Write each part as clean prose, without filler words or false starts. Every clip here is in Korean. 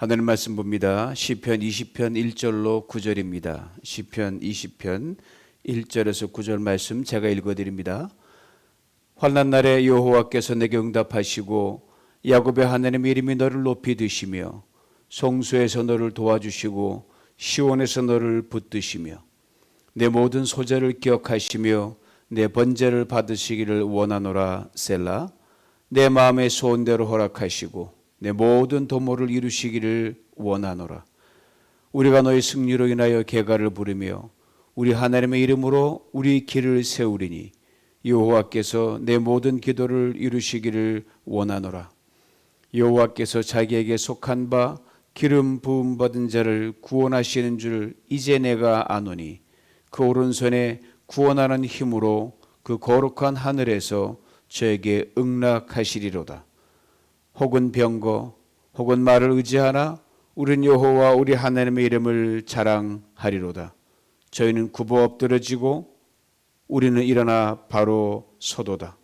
하나님 말씀 봅니다. 시편 20편 1절로 9절입니다. 시편 20편 1절에서 9절 말씀 제가 읽어드립니다. 환난 날에 여호와께서 내게 응답하시고 야곱의 하나님의 이름이 너를 높이 드시며 송수에서 너를 도와주시고 시온에서 너를 붙드시며 내 모든 소재를 기억하시며 내 번제를 받으시기를 원하노라. 셀라. 내 마음의 소원대로 허락하시고 내 모든 도모를 이루시기를 원하노라. 우리가 너의 승리로 인하여 계가를 부르며 우리 하나님의 이름으로 우리 길을 세우리니 여호와께서 내 모든 기도를 이루시기를 원하노라. 여호와께서 자기에게 속한 바 기름 부음 받은 자를 구원하시는 줄 이제 내가 아노니 그 오른손에 구원하는 힘으로 그 거룩한 하늘에서 저에게 응락하시리로다. 혹은 병거 혹은 말을 의지하나 우린 여호와 우리 하나님의 이름을 자랑하리로다. 저희는 굽어 엎드러지고 우리는 일어나 바로 서도다.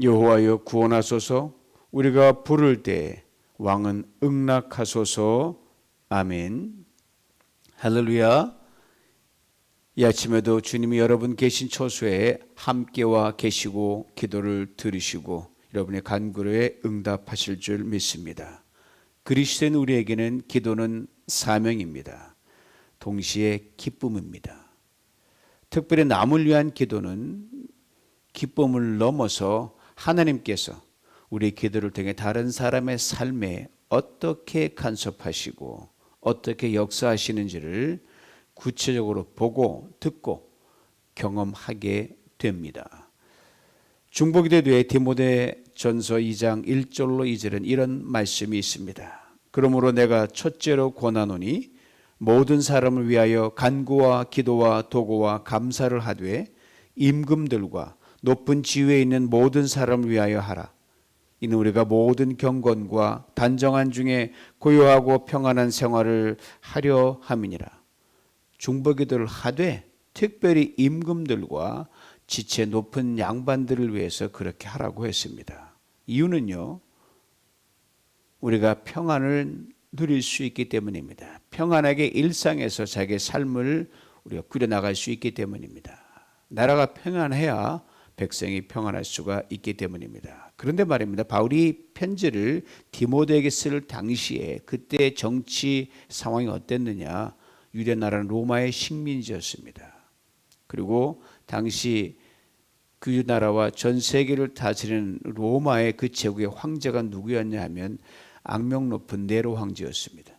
여호와여 구원하소서. 우리가 부를 때 왕은 응락하소서. 아멘. 할렐루야. 이 아침에도 주님이 여러분 계신 처소에 함께와 계시고 기도를 들으시고 여러분의 간구에 응답하실 줄 믿습니다. 그리스도인 우리에게는 기도는 사명입니다. 동시에 기쁨입니다. 특별히 남을 위한 기도는 기쁨을 넘어서 하나님께서 우리 기도를 통해 다른 사람의 삶에 어떻게 간섭하시고 어떻게 역사하시는지를 구체적으로 보고 듣고 경험하게 됩니다. 중보기도에 디모데전서 2장 1절로 2절은 이런 말씀이 있습니다. 그러므로 내가 첫째로 권하노니 모든 사람을 위하여 간구와 기도와 도고와 감사를 하되 임금들과 높은 지위에 있는 모든 사람을 위하여 하라. 이는 우리가 모든 경건과 단정한 중에 고요하고 평안한 생활을 하려 함이니라. 중보기도를 하되 특별히 임금들과 지체 높은 양반들을 위해서 그렇게 하라고 했습니다. 이유는요, 우리가 평안을 누릴 수 있기 때문입니다. 평안하게 일상에서 자기의 삶을 우리가 꾸려나갈 수 있기 때문입니다. 나라가 평안해야 백성이 평안할 수가 있기 때문입니다. 그런데 말입니다. 바울이 편지를 디모데에게 쓸 당시에 그때 정치 상황이 어땠느냐? 유대 나라는 로마의 식민지였습니다. 그리고 당시 그 나라와 전 세계를 다스리는 로마의 그 제국의 황제가 누구였냐 하면 악명 높은 네로 황제였습니다.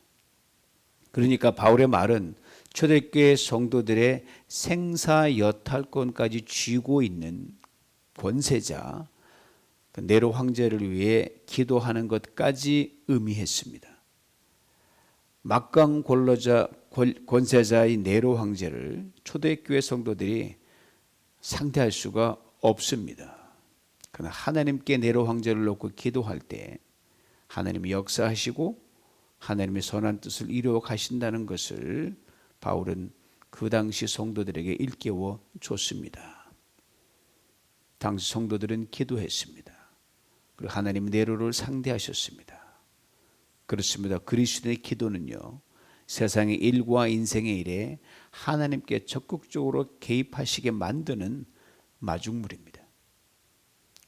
그러니까 바울의 말은 초대교회 성도들의 생사 여탈권까지 쥐고 있는 권세자 네로 황제를 위해 기도하는 것까지 의미했습니다. 막강 권세자의 네로 황제를 초대교회 성도들이 상대할 수가 없습니다. 그러나 하나님께 네로 황제를 놓고 기도할 때 하나님이 역사하시고 하나님의 선한 뜻을 이루어 가신다는 것을 바울은 그 당시 성도들에게 일깨워 줬습니다. 당시 성도들은 기도했습니다. 그리고 하나님 네로를 상대하셨습니다. 그렇습니다. 그리스도의 기도는요, 세상의 일과 인생의 일에 하나님께 적극적으로 개입하시게 만드는 마중물입니다.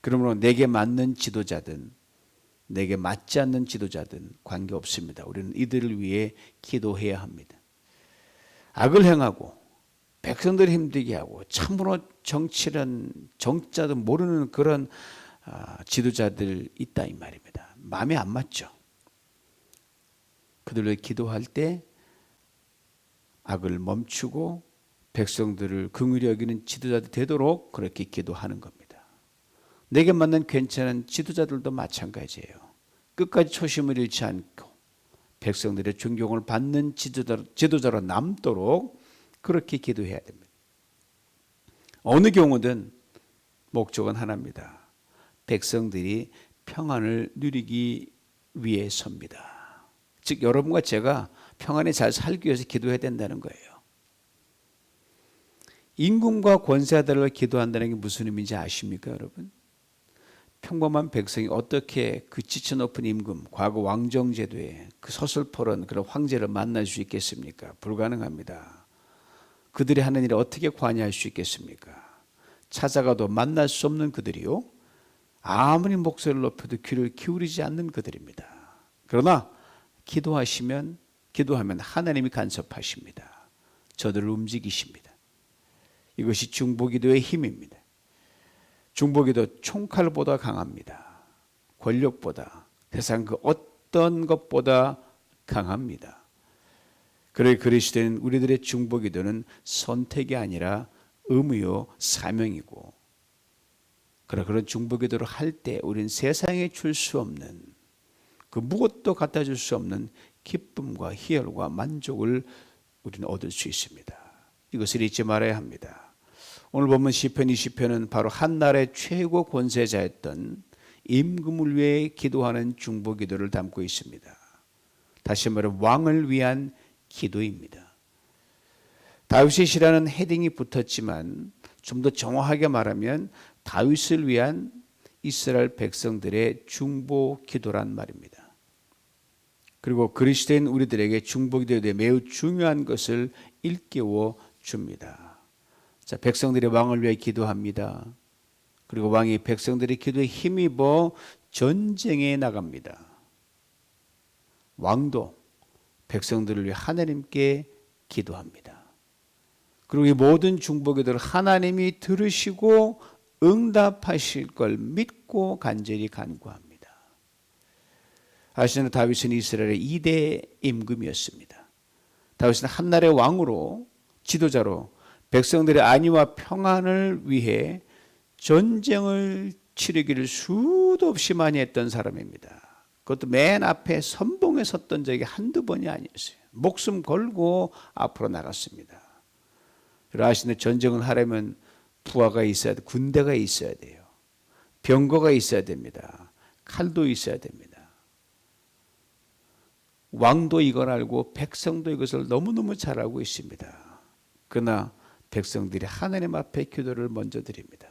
그러므로 내게 맞는 지도자든 내게 맞지 않는 지도자든 관계없습니다. 우리는 이들을 위해 기도해야 합니다. 악을 행하고 백성들을 힘들게 하고 참으로 정치란 정자도 모르는 그런 지도자들 있다 이 말입니다. 마음에 안 맞죠. 그들을 기도할 때 악을 멈추고 백성들을 긍휼히 여기는 지도자들 되도록 그렇게 기도하는 겁니다. 내게 맞는 괜찮은 지도자들도 마찬가지예요. 끝까지 초심을 잃지 않고 백성들의 존경을 받는 지도자로 남도록 그렇게 기도해야 됩니다. 어느 경우든 목적은 하나입니다. 백성들이 평안을 누리기 위해서입니다. 즉 여러분과 제가 평안에 잘 살기 위해서 기도해야 된다는 거예요. 임금과 권세자들을 기도한다는 게 무슨 의미인지 아십니까, 여러분? 평범한 백성이 어떻게 그 지체 높은 임금, 과거 왕정제도에 그 서슬퍼런 그런 황제를 만날 수 있겠습니까? 불가능합니다. 그들이 하는 일에 어떻게 관여할 수 있겠습니까? 찾아가도 만날 수 없는 그들이요, 아무리 목소리를 높여도 귀를 기울이지 않는 그들입니다. 그러나 기도하면 하나님이 간섭하십니다. 저들을 움직이십니다. 이것이 중보기도의 힘입니다. 중보기도 총칼보다 강합니다. 권력보다, 세상 그 어떤 것보다 강합니다. 그래 그리스도인 우리들의 중보기도는 선택이 아니라 의무요 사명이고, 그런 중보기도를 할 때 우리는 세상에 줄 수 없는, 그 무엇도 갖다 줄 수 없는 기쁨과 희열과 만족을 우리는 얻을 수 있습니다. 이것을 잊지 말아야 합니다. 오늘 보면 시편 20편은 바로 한나라의 최고 권세자였던 임금을 위해 기도하는 중보기도를 담고 있습니다. 다시 말해 왕을 위한 기도입니다. 다윗이라는 헤딩이 붙었지만 좀 더 정확하게 말하면 다윗을 위한 이스라엘 백성들의 중보 기도란 말입니다. 그리고 그리스도인 우리들에게 중보 기도에 대해 매우 중요한 것을 일깨워 줍니다. 자, 백성들의 왕을 위해 기도합니다. 그리고 왕이 백성들의 기도에 힘입어 전쟁에 나갑니다. 왕도 백성들을 위해 하나님께 기도합니다. 그리고 이 모든 중보 기도를 하나님이 들으시고 응답하실 걸 믿고 간절히 간구합니다. 아시는 다윗은 이스라엘의 2대 임금이었습니다. 다윗은 한나라의 왕으로, 지도자로 백성들의 안위와 평안을 위해 전쟁을 치르기를 수도 없이 많이 했던 사람입니다. 그것도 맨 앞에 선봉에 섰던 적이 한두 번이 아니었어요. 목숨 걸고 앞으로 나갔습니다. 아시는 전쟁을 하려면 부하가 있어야 돼, 군대가 있어야 돼요. 병거가 있어야 됩니다. 칼도 있어야 됩니다. 왕도 이걸 알고 백성도 이것을 너무너무 잘 알고 있습니다. 그러나 백성들이 하나님 앞에 기도를 먼저 드립니다.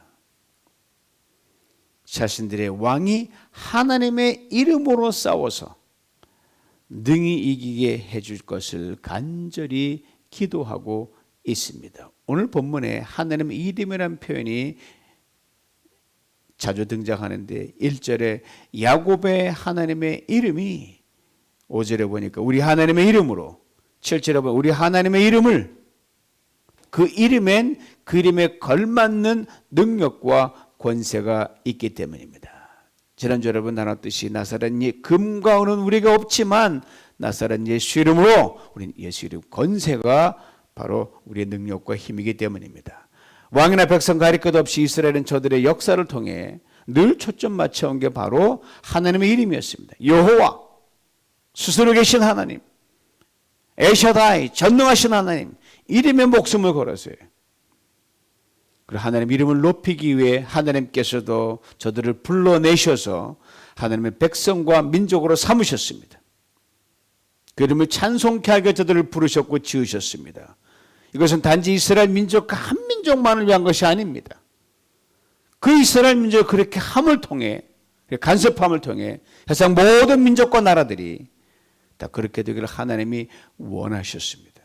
자신들의 왕이 하나님의 이름으로 싸워서 능히 이기게 해줄 것을 간절히 기도하고 있습니다. 오늘 본문에 하나님의 이름이라는 표현이 자주 등장하는데 1절에 야곱의 하나님의 이름이, 5절에 보니까 우리 하나님의 이름으로, 7절에 보면 우리 하나님의 이름을, 그 이름엔 그 이름에 걸맞는 능력과 권세가 있기 때문입니다. 지난주 여러분 나눴듯이 나사렛 금과 은은 우리가 없지만 나사렛 예수 이름으로, 우리는 예수 이름 권세가 바로 우리의 능력과 힘이기 때문입니다. 왕이나 백성 가릴 것 없이 이스라엘은 저들의 역사를 통해 늘 초점 맞춰온 게 바로 하나님의 이름이었습니다. 여호와, 스스로 계신 하나님, 에샤다이, 전능하신 하나님, 이름에 목숨을 걸었어요. 그리고 하나님 이름을 높이기 위해 하나님께서도 저들을 불러내셔서 하나님의 백성과 민족으로 삼으셨습니다. 그 이름을 찬송케 하게 저들을 부르셨고 지으셨습니다. 이것은 단지 이스라엘 민족과 한 민족만을 위한 것이 아닙니다. 그 이스라엘 민족을 그렇게 함을 통해, 간섭함을 통해 세상 모든 민족과 나라들이 다 그렇게 되기를 하나님이 원하셨습니다.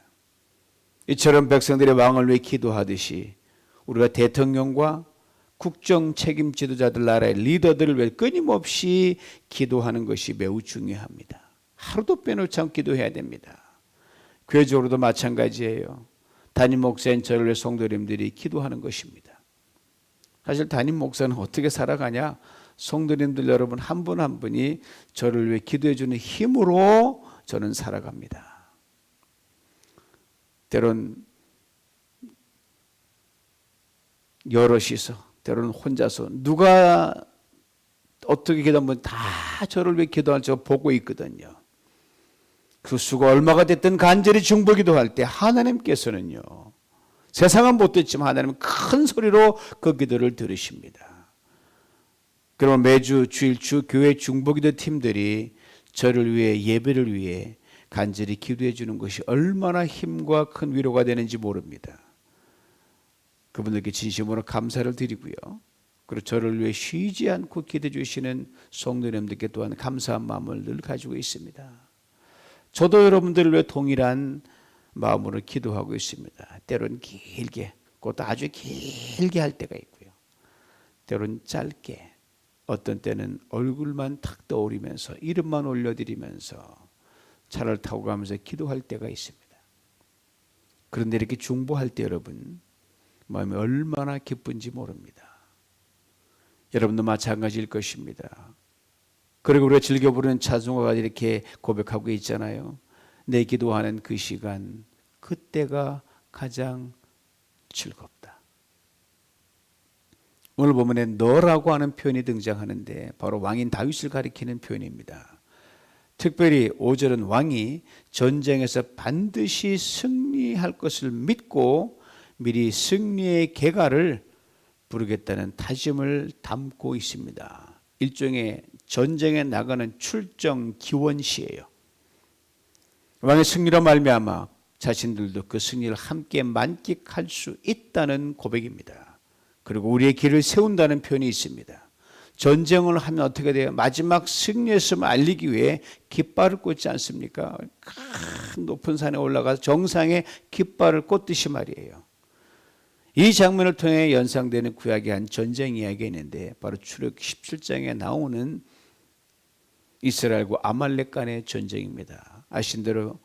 이처럼 백성들의 왕을 위해 기도하듯이 우리가 대통령과 국정 책임 지도자들, 나라의 리더들을 위해 끊임없이 기도하는 것이 매우 중요합니다. 하루도 빼놓지 않고 기도해야 됩니다. 교회적으로도 마찬가지예요. 담임 목사인 저를 위해 성도님들이 기도하는 것입니다. 사실 담임 목사는 어떻게 살아가냐? 성도님들 여러분 한 분 한 분이 저를 위해 기도해 주는 힘으로 저는 살아갑니다. 때론 여럿이서, 때로는 혼자서 누가 어떻게 기도하면 다 저를 위해 기도할 저 보고 있거든요. 그 수가 얼마가 됐든 간절히 중보 기도할 때 하나님께서는요, 세상은 못 듣지만 하나님은 큰 소리로 그 기도를 들으십니다. 그러면 매주 주일주 교회 중보 기도 팀들이 저를 위해, 예배를 위해 간절히 기도해 주는 것이 얼마나 힘과 큰 위로가 되는지 모릅니다. 그분들께 진심으로 감사를 드리고요. 그리고 저를 위해 쉬지 않고 기도해 주시는 성도님들께 또한 감사한 마음을 늘 가지고 있습니다. 저도 여러분들을 위해 동일한 마음으로 기도하고 있습니다. 때로는 길게, 그것도 아주 길게 할 때가 있고요. 때로는 짧게, 어떤 때는 얼굴만 탁 떠오르면서 이름만 올려드리면서 차를 타고 가면서 기도할 때가 있습니다. 그런데 이렇게 중보할 때 여러분 마음이 얼마나 기쁜지 모릅니다. 여러분도 마찬가지일 것입니다. 그리고 우리가 즐겨 부르는 찬송가가 이렇게 고백하고 있잖아요. 내 기도하는 그 시간, 그때가 가장 즐겁다. 오늘 본문에 너라고 하는 표현이 등장하는데 바로 왕인 다윗을 가리키는 표현입니다. 특별히 5절은 왕이 전쟁에서 반드시 승리할 것을 믿고 미리 승리의 계가를 부르겠다는 다짐을 담고 있습니다. 일종의 전쟁에 나가는 출정 기원시예요. 왕의 승리로 말미암아 자신들도 그 승리를 함께 만끽할 수 있다는 고백입니다. 그리고 우리의 길을 세운다는 표현이 있습니다. 전쟁을 하면 어떻게 돼요? 마지막 승리했음을 알리기 위해 깃발을 꽂지 않습니까? 큰 높은 산에 올라가서 정상에 깃발을 꽂듯이 말이에요. 이 장면을 통해 연상되는 구약의 한 전쟁 이야기가 있는데 바로 출애굽기 17장에 나오는 이스라엘과 아말렉 간의 전쟁입니다. 아신 대로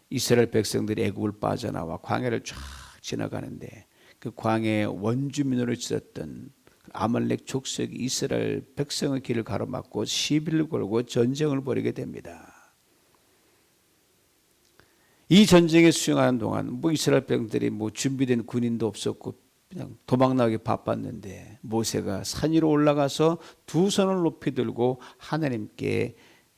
이스라엘 백성들이 애굽을 빠져나와 광야를 쫙 지나가는데 그 광야의 원주민으로 있었던 아말렉 족속이 이스라엘 백성의 길을 가로막고 시비를 걸고 전쟁을 벌이게 됩니다. 이 전쟁에 수행하는 동안 이스라엘 백성들이 준비된 군인도 없었고 그냥 도망나기 바빴는데 모세가 산 위로 올라가서 두 손을 높이 들고 하나님께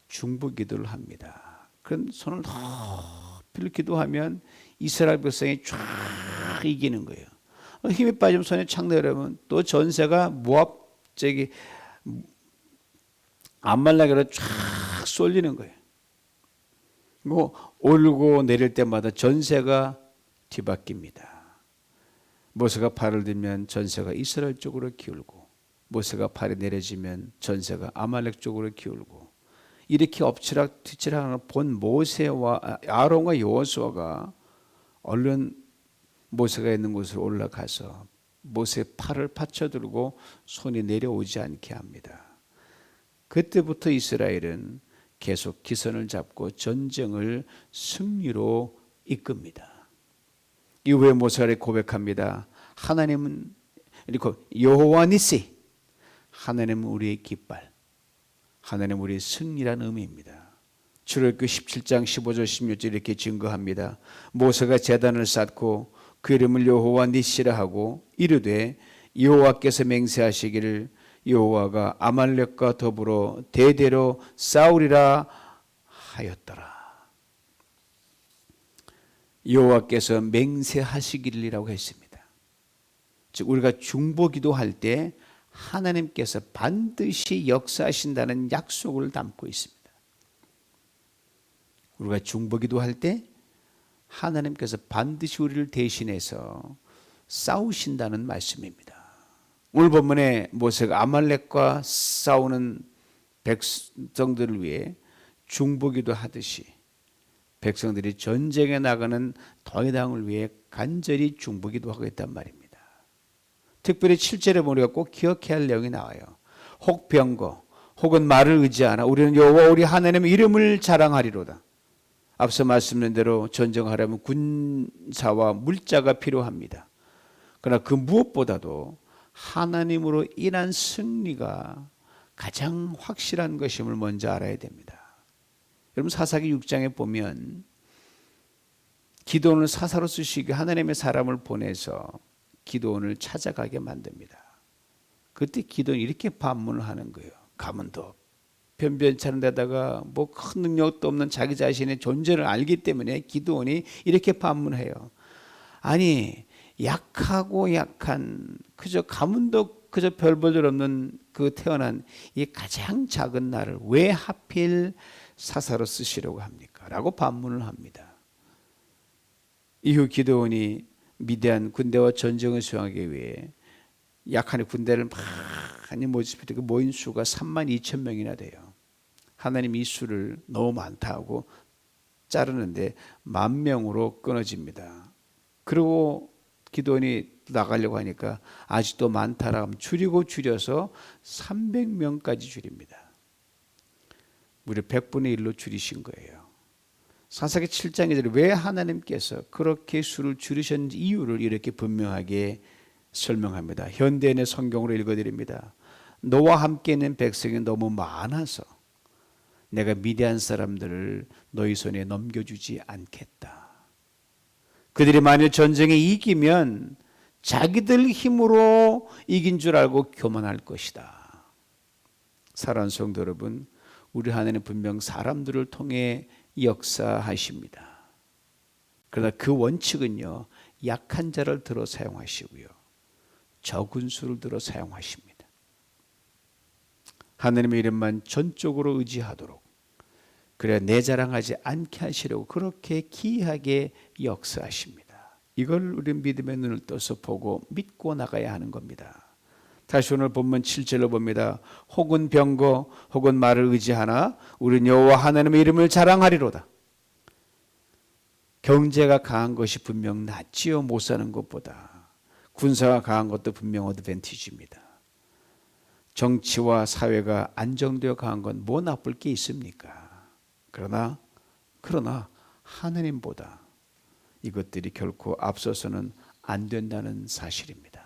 중보 기도를 합니다. 그런 손을 높이 기도하면 이스라엘 백성이 쫙 이기는 거예요. 힘이 빠지면 손에 착 내려면 또 전세가 모압 암말렉으로 쫙 쏠리는 거예요. 오르고 내릴 때마다 전세가 뒤바뀝니다. 모세가 팔을 들면 전세가 이스라엘 쪽으로 기울고 모세가 팔이 내려지면 전세가 아말렉 쪽으로 기울고 이렇게 엎치락 뒤치락 본 모세와 아론과 여호수아가 얼른 모세가 있는 곳으로 올라가서 모세의 팔을 받쳐들고 손이 내려오지 않게 합니다. 그때부터 이스라엘은 계속 기선을 잡고 전쟁을 승리로 이끕니다. 이후에 모세가 고백합니다. 하나님은 여호와 니시, 하나님은 우리의 깃발, 하나님은 우리의 승리라는 의미입니다. 출애굽기 17장 15절 16절 이렇게 증거합니다. 모세가 제단을 쌓고 그 이름을 여호와 니시라 하고 이르되 여호와께서 맹세하시기를 여호와가 아말렉과 더불어 대대로 싸우리라 하였더라. 여호와께서 맹세하시기를이라고 했습니다. 즉 우리가 중보기도할 때 하나님께서 반드시 역사하신다는 약속을 담고 있습니다. 우리가 중보기도할 때 하나님께서 반드시 우리를 대신해서 싸우신다는 말씀입니다. 오늘 본문에 모세가 아말렉과 싸우는 백성들을 위해 중보기도 하듯이 백성들이 전쟁에 나가는 더이당을 위해 간절히 중보기도 하고 있단 말입니다. 특별히 7절에 우리가 꼭 기억해야 할 내용이 나와요. 혹 병거 혹은 말을 의지하나 우리는 여호와 우리 하나님의 이름을 자랑하리로다. 앞서 말씀드린 대로 전쟁하려면 군사와 물자가 필요합니다. 그러나 그 무엇보다도 하나님으로 인한 승리가 가장 확실한 것임을 먼저 알아야 됩니다. 여러분 사사기 6장에 보면 기드온을 사사로 쓰시기 하나님의 사람을 보내서 기드온을 찾아가게 만듭니다. 그때 기드온이 이렇게 반문을 하는 거예요. 가문도 변변찮은 데다가 큰 능력도 없는 자기 자신의 존재를 알기 때문에 기드온이 이렇게 반문해요. 아니 약하고 약한 그저 가문도 그저 별 볼 일 없는 그 태어난 이 가장 작은 나를 왜 하필 사사로 쓰시려고 합니까? 라고 반문을 합니다. 이후 기드온이 미디안 군대와 전쟁을 수행하기 위해 약한의 군대를 많이 모집할 때 그 모인 수가 32,000명이나 돼요. 하나님 이 수를 너무 많다 하고 자르는데 10,000명으로 끊어집니다. 그리고 기도원이 나가려고 하니까 아직도 많다라 하면 줄여서 300명까지 줄입니다. 무려 100분의 1로 줄이신 거예요. 사사기 7장에 왜 하나님께서 그렇게 수를 줄이셨는지 이유를 이렇게 분명하게 설명합니다. 현대인의 성경으로 읽어드립니다. 너와 함께 있는 백성이 너무 많아서 내가 미디안 사람들을 너희 손에 넘겨주지 않겠다. 그들이 만일 전쟁에 이기면 자기들 힘으로 이긴 줄 알고 교만할 것이다. 사랑하는 성도 여러분, 우리 하나님은 분명 사람들을 통해 역사하십니다. 그러나 그 원칙은요, 약한 자를 들어 사용하시고요, 적은 수를 들어 사용하십니다. 하나님의 이름만 전적으로 의지하도록, 그래야 내 자랑하지 않게 하시려고 그렇게 기이하게 역사하십니다. 이걸 우리 믿음의 눈을 떠서 보고 믿고 나가야 하는 겁니다. 다시 오늘 본문 7절로 봅니다. 혹은 병거 혹은 말을 의지하나 우리는 여호와 하나님의 이름을 자랑하리로다. 경제가 강한 것이 분명 낫지요. 못 사는 것보다. 군사가 강한 것도 분명 어드밴티지입니다. 정치와 사회가 안정되어 강한 건 뭐 나쁠 게 있습니까? 그러나 하나님보다 이것들이 결코 앞서서는 안 된다는 사실입니다.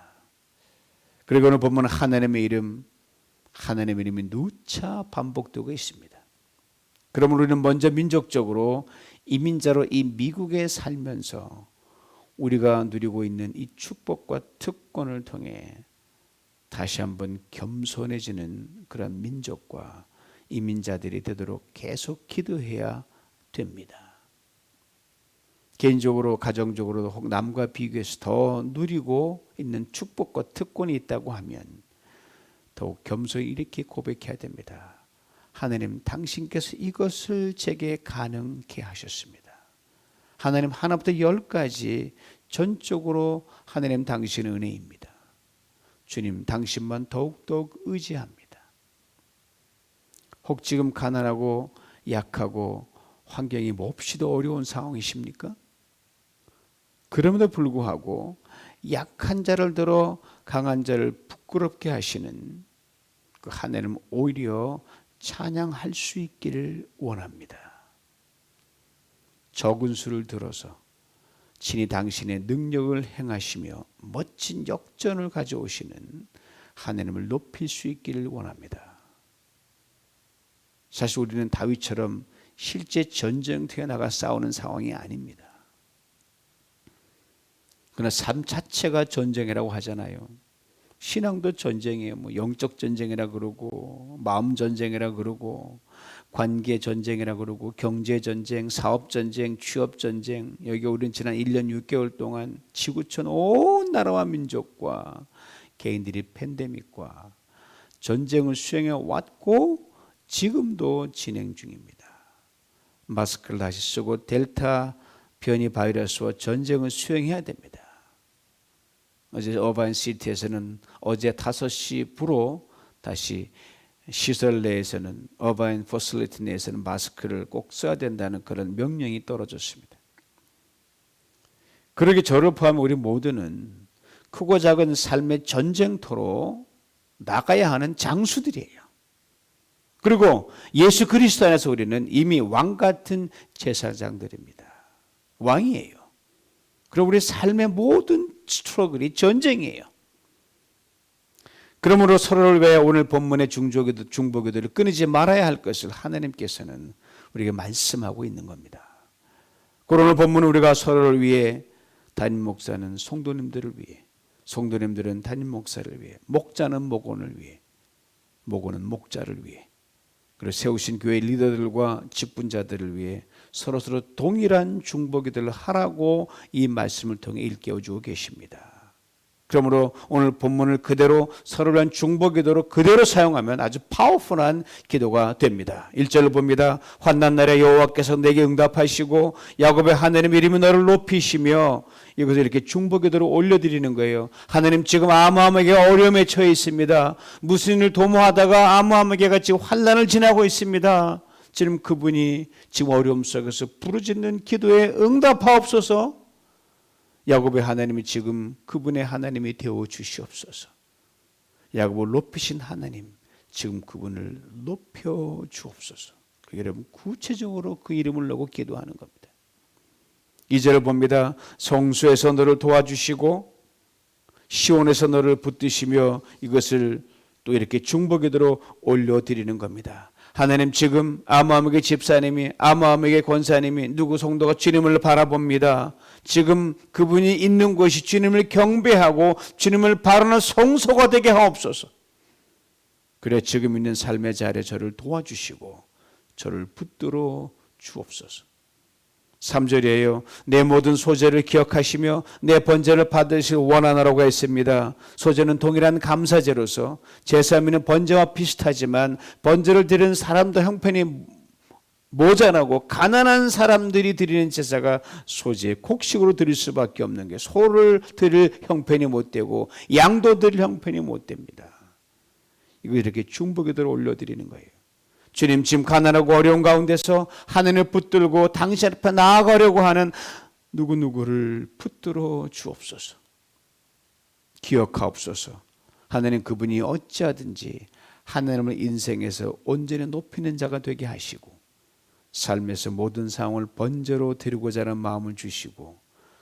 그리고 오늘 보면 하나님의 이름이 누차 반복되고 있습니다. 그러면 우리는 먼저 민족적으로 이민자로 이 미국에 살면서 우리가 누리고 있는 이 축복과 특권을 통해 다시 한번 겸손해지는 그런 민족과 이민자들이 되도록 계속 기도해야 됩니다. 개인적으로 가정적으로 혹 남과 비교해서 더 누리고 있는 축복과 특권이 있다고 하면 더욱 겸손히 이렇게 고백해야 됩니다. 하나님, 당신께서 이것을 제게 가능케 하셨습니다. 하나님, 하나부터 10까지 전적으로 하나님 당신의 은혜입니다. 주님, 당신만 더욱더욱 의지합니다. 혹 지금 가난하고 약하고 환경이 몹시도 어려운 상황이십니까? 그럼에도 불구하고 약한 자를 들어 강한 자를 부끄럽게 하시는 그 하나님 오히려 찬양할 수 있기를 원합니다. 적은 수를 들어서 친히 당신의 능력을 행하시며 멋진 역전을 가져오시는 하나님을 높일 수 있기를 원합니다. 사실 우리는 다윗처럼 실제 전쟁터에 나가 싸우는 상황이 아닙니다. 그러나 삶 자체가 전쟁이라고 하잖아요. 신앙도 전쟁이에요. 뭐 영적 전쟁이라 그러고 마음 전쟁이라 그러고 관계 전쟁이라 그러고 경제 전쟁, 사업 전쟁, 취업 전쟁. 여기 우리는 지난 1년 6개월 동안 지구촌 온 나라와 민족과 개인들이 팬데믹과 전쟁을 수행해 왔고 지금도 진행 중입니다. 마스크를 다시 쓰고 델타 변이 바이러스와 전쟁을 수행해야 됩니다. 어제 어바인 시티에서는 어제 5시 부로 다시 시설 내에서는 어바인 퍼실리티 내에서는 마스크를 꼭 써야 된다는 그런 명령이 떨어졌습니다. 그러게 저를 포함한 우리 모두는 크고 작은 삶의 전쟁터로 나가야 하는 장수들이에요. 그리고 예수 그리스도 안에서 우리는 이미 왕 같은 제사장들입니다. 왕이에요. 그리고 우리 삶의 모든 스트러글이 전쟁이에요. 그러므로 서로를 위해 오늘 본문의 중보기도를 끊이지 말아야 할 것을 하나님께서는 우리에게 말씀하고 있는 겁니다. 오늘 본문은 우리가 서로를 위해, 담임 목사는 성도님들을 위해, 성도님들은 담임 목사를 위해, 목자는 목원을 위해, 목원은 목자를 위해, 그리고 세우신 교회 리더들과 직분자들을 위해 서로서로 동일한 중보기도를 하라고 이 말씀을 통해 일깨워주고 계십니다. 그러므로 오늘 본문을 그대로 서로를 위한 중보기도로 그대로 사용하면 아주 파워풀한 기도가 됩니다. 1절을 봅니다. 환난 날에 여호와께서 내게 응답하시고 야곱의 하나님 이름이 너를 높이시며, 이것을 이렇게 중보기도로 올려드리는 거예요. 하나님, 지금 아므함에게 어려움에 처해 있습니다. 무슨 일을 도모하다가 아므함에게가 지금 환난을 지나고 있습니다. 지금 그분이 지금 어려움 속에서 부르짖는 기도에 응답하옵소서. 야곱의 하나님이 지금 그분의 하나님이 되어 주시옵소서. 야곱을 높이신 하나님, 지금 그분을 높여 주옵소서. 여러분, 구체적으로 그 이름을 넣고 기도하는 겁니다. 2절을 봅니다. 성수에서 너를 도와주시고 시온에서 너를 붙드시며, 이것을 또 이렇게 중보기도로 올려드리는 겁니다. 하나님, 지금 아므함에게 집사님이, 아므함에게 권사님이, 누구 성도가 주님을 바라봅니다. 지금 그분이 있는 곳이 주님을 경배하고 주님을 바라는 성소가 되게 하옵소서. 그래 지금 있는 삶의 자리에 저를 도와주시고 저를 붙들어 주옵소서. 3절이에요. 내 모든 소재를 기억하시며 내 번제를 받으실 원하노라고 했습니다. 소재는 동일한 감사제로서 제사미는 번제와 비슷하지만 번제를 드리는 사람도 형편이 모자라고 가난한 사람들이 드리는 제사가 소재, 곡식으로 드릴 수밖에 없는 게, 소를 드릴 형편이 못 되고 양도 드릴 형편이 못 됩니다. 이거 이렇게 중보기도를 올려드리는 거예요. 주님, 지금 가난하고 어려운 가운데서 하나님을 붙들고 당신 앞에 나아가려고 하는 누구누구를 붙들어 주옵소서. 기억하옵소서. 하나님, 그분이 어찌하든지 하나님을 인생에서 온전히 높이는 자가 되게 하시고 삶에서 모든 상황을 번제로 드리고자 하는 마음을 주시고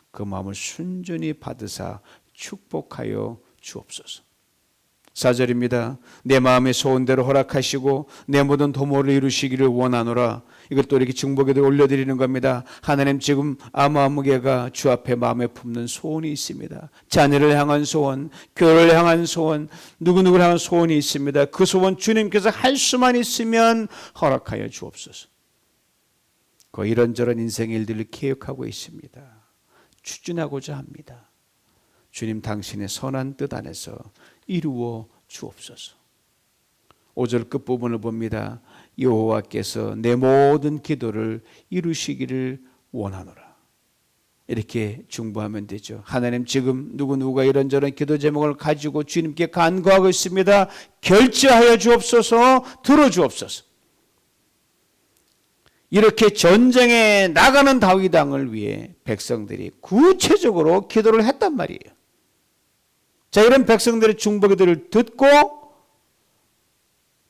그 마음을 순전히 받으사 축복하여 주옵소서. 4절입니다. 내 마음의 소원대로 허락하시고 내 모든 도모를 이루시기를 원하노라. 이것도 이렇게 중보기도를 올려드리는 겁니다. 하나님, 지금 아므함에게가 주 앞에 마음에 품는 소원이 있습니다. 자녀를 향한 소원, 교회를 향한 소원, 누구누구를 향한 소원이 있습니다. 그 소원 주님께서 할 수만 있으면 허락하여 주옵소서. 그 이런저런 인생의 일들을 기억하고 있습니다. 추진하고자 합니다. 주님, 당신의 선한 뜻 안에서 이루어 주옵소서. 5절 끝부분을 봅니다. 여호와께서 내 모든 기도를 이루시기를 원하노라. 이렇게 중보하면 되죠. 하나님, 지금 누구누구가 이런저런 기도 제목을 가지고 주님께 간구하고 있습니다. 결제하여 주옵소서. 들어주옵소서. 이렇게 전쟁에 나가는 다윗 왕을 위해 백성들이 구체적으로 기도를 했단 말이에요. 자, 이런 백성들의 중보기도를 듣고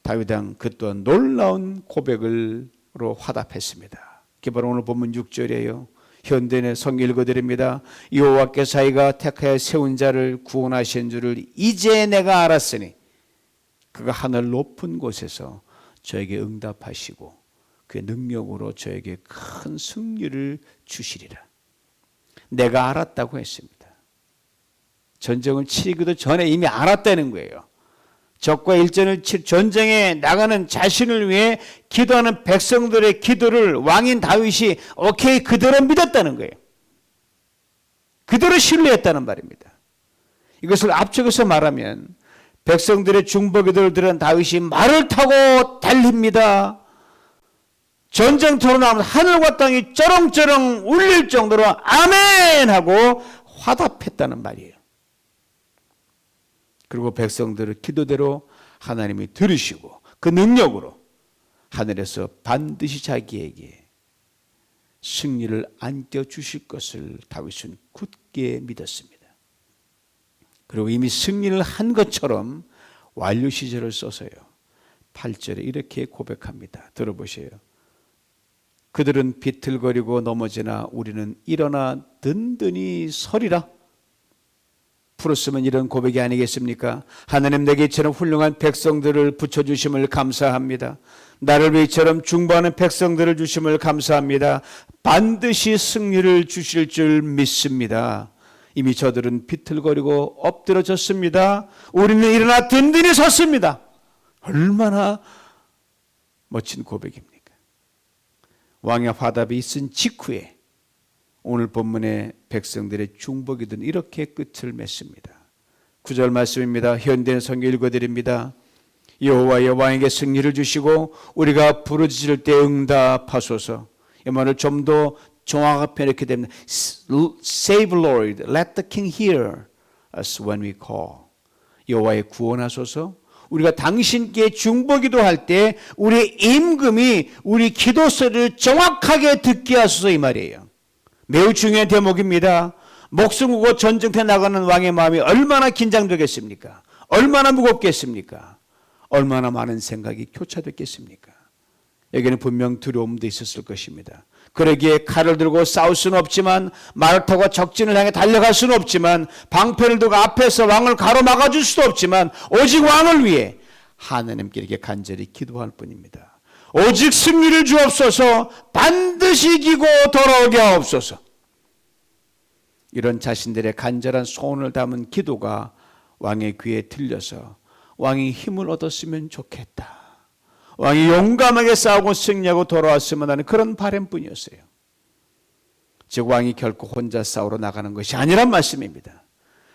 다윗 왕 그 또한 놀라운 고백으로 화답했습니다. 그게 바로 오늘 본문 6절이에요. 현대의 성 읽어드립니다. 여호와께서 자기가 택하여 세운 자를 구원하신 줄을 이제 내가 알았으니 그가 하늘 높은 곳에서 저에게 응답하시고 그의 능력으로 저에게 큰 승리를 주시리라. 내가 알았다고 했습니다. 전쟁을 치기도 전에 이미 알았다는 거예요. 적과 일전을 칠 전쟁에 나가는 자신을 위해 기도하는 백성들의 기도를 왕인 다윗이 오케이 그대로 믿었다는 거예요. 그대로 신뢰했다는 말입니다. 이것을 앞쪽에서 말하면 백성들의 중보기도를 들은 다윗이 말을 타고 달립니다. 전쟁터로 나오면 하늘과 땅이 쩌렁쩌렁 울릴 정도로 아멘 하고 화답했다는 말이에요. 그리고 백성들의 기도대로 하나님이 들으시고 그 능력으로 하늘에서 반드시 자기에게 승리를 안겨주실 것을 다윗은 굳게 믿었습니다. 그리고 이미 승리를 한 것처럼 완료 시제를 써서요. 8절에 이렇게 고백합니다. 들어보세요. 그들은 비틀거리고 넘어지나 우리는 일어나 든든히 서리라. 풀었으면 이런 고백이 아니겠습니까? 하나님, 내게 이처럼 훌륭한 백성들을 붙여주심을 감사합니다. 나를 위해 이처럼 중보하는 백성들을 주심을 감사합니다. 반드시 승리를 주실 줄 믿습니다. 이미 저들은 비틀거리고 엎드러졌습니다. 우리는 일어나 든든히 섰습니다. 얼마나 멋진 고백입니까? 왕의 화답이 있은 직후에 오늘 본문의 백성들의 중보기도는 이렇게 끝을 맺습니다. 9절 말씀입니다. 현대인 성경 읽어드립니다. 여호와의 왕에게 승리를 주시고 우리가 부르짖을 때 응답하소서. 이 말을 좀 더 정확하게 이렇게 됩니다. Save Lord, let the King hear us when we call. 여호와의 구원하소서. 우리가 당신께 중보기도 할 때 우리의 임금이 우리 기도 소리를 정확하게 듣게 하소서, 이 말이에요. 매우 중요한 대목입니다. 목숨 걸고 전쟁터에 나가는 왕의 마음이 얼마나 긴장되겠습니까? 얼마나 무겁겠습니까? 얼마나 많은 생각이 교차됐겠습니까? 여기는 분명 두려움도 있었을 것입니다. 그러기에 칼을 들고 싸울 수는 없지만, 말을 타고 적진을 향해 달려갈 수는 없지만, 방패를 들고 앞에서 왕을 가로막아 줄 수도 없지만, 오직 왕을 위해 하나님께 이렇게 간절히 기도할 뿐입니다. 오직 승리를 주옵소서. 반드시 이기고 돌아오게 하옵소서. 이런 자신들의 간절한 소원을 담은 기도가 왕의 귀에 들려서 왕이 힘을 얻었으면 좋겠다, 왕이 용감하게 싸우고 승리하고 돌아왔으면 하는 그런 바람뿐이었어요. 즉 왕이 결코 혼자 싸우러 나가는 것이 아니란 말씀입니다.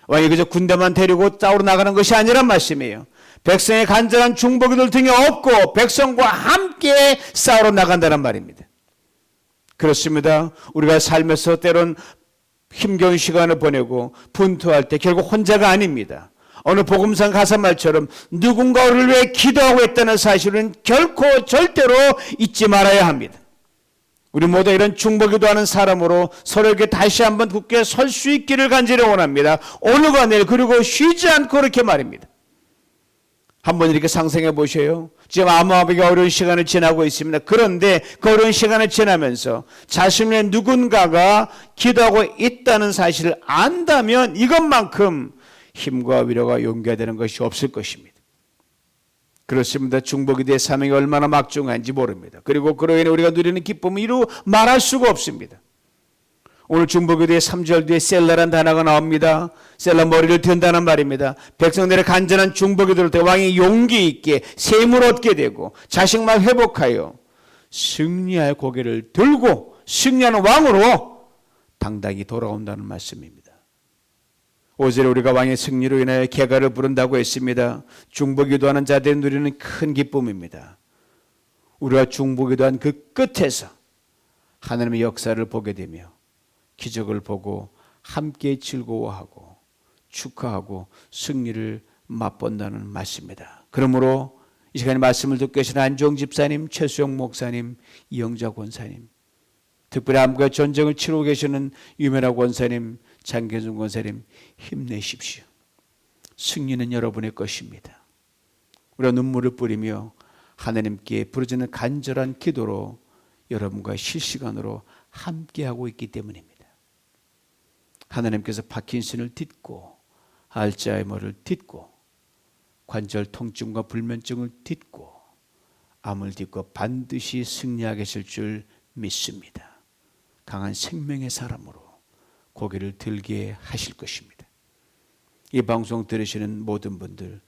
왕이 그저 군대만 데리고 싸우러 나가는 것이 아니란 말씀이에요. 백성의 간절한 중보기도를 등에 업고 백성과 함께 싸우러 나간다는 말입니다. 그렇습니다. 우리가 살면서 때론 힘겨운 시간을 보내고 분투할 때 결국 혼자가 아닙니다. 어느 복음상 가사 말처럼 누군가를 위해 기도하고 있다는 사실은 결코 절대로 잊지 말아야 합니다. 우리 모두 이런 중보기도하는 사람으로 서로에게 다시 한번 굳게 설 수 있기를 간절히 원합니다. 오늘과 내일, 그리고 쉬지 않고 그렇게 말입니다. 한번 이렇게 상상해 보세요. 지금 암암하게 어려운 시간을 지나고 있습니다. 그런데 그 어려운 시간을 지나면서 자신의 누군가가 기도하고 있다는 사실을 안다면 이것만큼 힘과 위로가 용기가 되는 것이 없을 것입니다. 그렇습니다. 중보기도의 사명이 얼마나 막중한지 모릅니다. 그리고 그로 인해 우리가 누리는 기쁨은 이루 말할 수가 없습니다. 오늘 중보기도의 3절 뒤에 셀라란 단어가 나옵니다. 셀라, 머리를 든다는 말입니다. 백성들의 간절한 중보기도를 때 왕이 용기 있게 셈을 얻게 되고 자식만 회복하여 승리할 고개를 들고 승리하는 왕으로 당당히 돌아온다는 말씀입니다. 5절에 우리가 왕의 승리로 인하여 개가를 부른다고 했습니다. 중보기도하는 자들이 누리는 큰 기쁨입니다. 우리가 중보기도한 그 끝에서 하나님의 역사를 보게 되며 기적을 보고 함께 즐거워하고 축하하고 승리를 맛본다는 말씀입니다. 그러므로 이 시간에 말씀을 듣고 계신 안종 집사님, 최수영 목사님, 이영자 권사님, 특별히 암과 전쟁을 치르고 계시는 유면아 권사님, 장계준 권사님, 힘내십시오. 승리는 여러분의 것입니다. 우리가 눈물을 뿌리며 하나님께 부르짖는 간절한 기도로 여러분과 실시간으로 함께하고 있기 때문입니다. 하나님께서 파킨슨을 딛고 알츠하이머를 딛고 관절 통증과 불면증을 딛고 암을 딛고 반드시 승리하게 하실 줄 믿습니다. 강한 생명의 사람으로 고개를 들게 하실 것입니다. 이 방송 들으시는 모든 분들,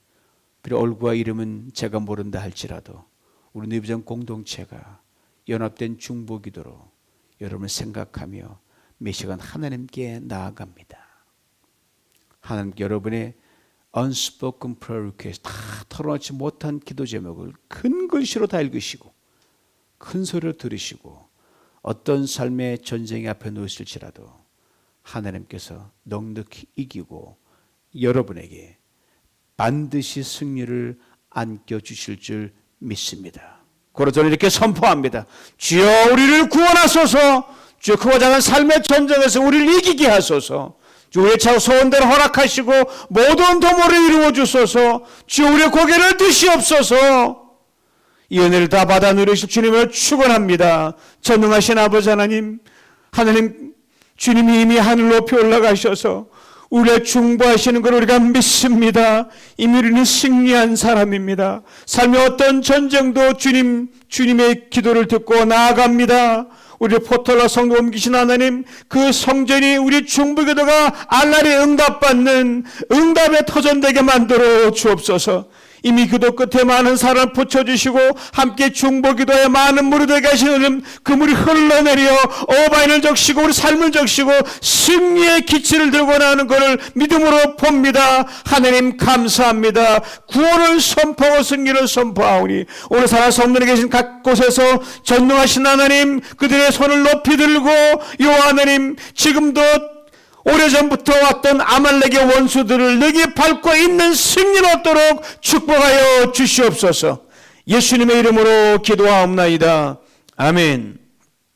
비록 얼굴과 이름은 제가 모른다 할지라도 우리 뉴비전 공동체가 연합된 중보기도로 여러분을 생각하며 매 시간 하나님께 나아갑니다. 하나님께 여러분의 unspoken prayer request, 다 털어놓지 못한 기도 제목을 큰 글씨로 다 읽으시고 큰 소리로 들으시고 어떤 삶의 전쟁이 앞에 놓였을지라도 하나님께서 넉넉히 이기고 여러분에게 반드시 승리를 안겨주실 줄 믿습니다. 그러나 저는 이렇게 선포합니다. 주여 우리를 구원하소서. 주여 크고 작은 삶의 전쟁에서 우리를 이기게 하소서. 주 우리의 차 소원대로 허락하시고 모든 도모를 이루어 주소서. 주여 우리의 고개를 드시옵소서. 이 은혜를 다 받아 누리실 주님을 축원합니다. 전능하신 아버지 하나님, 주님이 이미 하늘 높이 올라가셔서 우리의 중보하시는 걸 우리가 믿습니다. 이미 우리는 승리한 사람입니다. 삶의 어떤 전쟁도 주님의 기도를 듣고 나아갑니다. 우리 포털라 성도 옮기신 하나님, 그 성전이 우리 중보기도가 알라리 응답받는 응답의 터전되게 만들어 주옵소서. 이미 기도 끝에 많은 사랑을 붙여주시고 함께 중보기도에 많은 무리들 계시는 그 물이 흘러내려 오바인을 적시고 우리 삶을 적시고 승리의 기치를 들고 나오는 것을 믿음으로 봅니다. 하나님 감사합니다. 구원을 선포하고 승리를 선포하오니 오늘 살아서 없는 데 계신 각 곳에서 전능하신 하나님 그들의 손을 높이 들고 요 하나님 지금도 오래전부터 왔던 아말렉의 원수들을 능히 밟고 있는 승리를 얻도록 축복하여 주시옵소서. 예수님의 이름으로 기도하옵나이다. 아멘.